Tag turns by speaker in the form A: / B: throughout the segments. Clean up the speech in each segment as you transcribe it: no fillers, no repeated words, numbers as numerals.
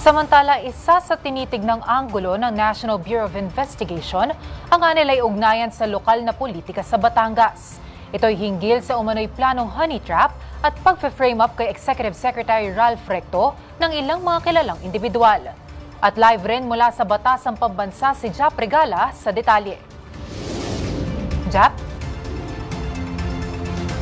A: Samantala, isa sa tinitignang anggulo ng National Bureau of Investigation ang anilay ugnayan sa lokal na politika sa Batangas. Ito'y hinggil sa umano'y planong honey trap at pag-frame up kay Executive Secretary Ralph Recto ng ilang mga kilalang individual. At live rin mula sa Batasang Pambansa si Jap Regala sa detalye. Jap?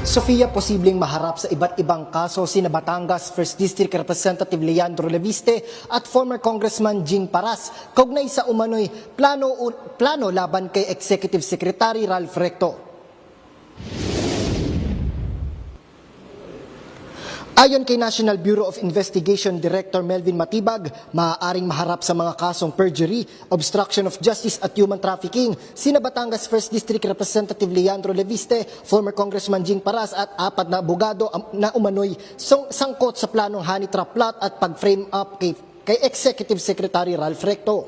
B: Sofia, posibleng maharap sa iba't ibang kaso sina Batangas 1st District Representative Leandro Leviste at former Congressman Jing Paras kaugnay sa umano'y plano laban kay Executive Secretary Ralph Recto. Ayon kay National Bureau of Investigation Director Melvin Matibag, maaaring maharap sa mga kasong perjury, obstruction of justice at human trafficking sina Batangas 1st District Representative Leandro Leviste, former Congressman Jing Paras at 4 na abogado na umano'y sangkot sa planong honey trap plot at pag-frame up kay Executive Secretary Ralph Recto.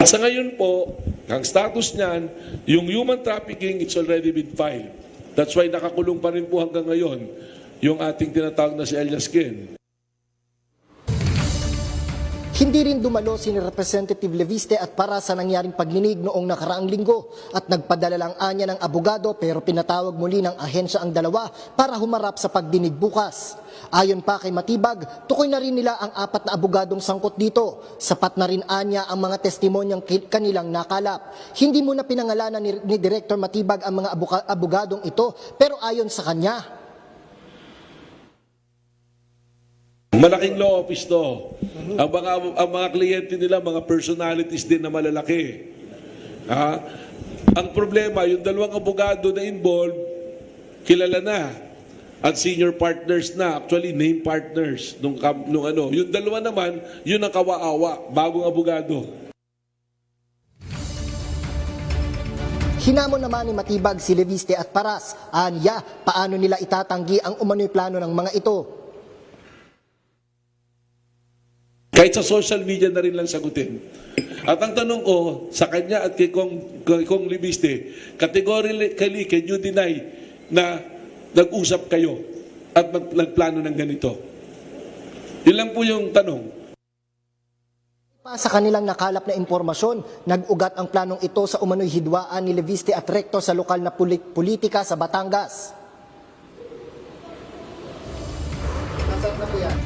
C: Sa ngayon po, ang status niyan, yung human trafficking, it's already been filed. That's why nakakulong pa rin po hanggang ngayon yung ating tinatawag na si Elias Ken.
B: Hindi rin dumalo si Representative Leviste at Paras sa nangyaring pagninig noong nakaraang linggo at nagpadala lang anya ng abogado pero pinatawag muli ng ahensya ang dalawa para humarap sa pagdinig bukas. Ayon pa kay Matibag, tukoy na rin nila ang 4 na abogadong sangkot dito. Sapat na rin anya ang mga testimonyang kanilang nakalap. Hindi muna pinangalanan ni Director Matibag ang mga abogadong ito pero ayon sa kanya,
C: Malaking law office to. Ang mga kliyente nila, mga personalities din na malalaki. Ang problema, yung 2 abogado na involved, kilala na. At senior partners na, actually name partners. Yung 2 naman, yun ang kawaawa, bagong abogado.
B: hinamon naman ni Matibag si Leviste at Paras. Anya, paano nila itatanggi ang umano'y plano ng mga ito?
C: Kahit sa social media na rin lang sagutin. At ang tanong ko sa kanya at kay Kong Leviste, categorically, can you deny na nag-usap kayo at nagplano ng ganito? Yun lang po yung tanong.
B: Sa kanilang nakalap na impormasyon, nag-ugat ang planong ito sa umano'y hidwaan ni Leviste at Recto sa lokal na politika sa Batangas. Nasaan na po yan?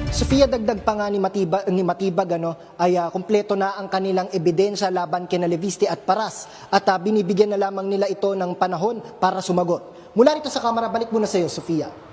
B: Sofia, dagdag pa nga ni Matibag ay kumpleto na ang kanilang ebidensya laban kina Leviste at Paras at binibigyan na lamang nila ito ng panahon para sumagot. Mula rito sa kamera, balik muna sa iyo, Sofia.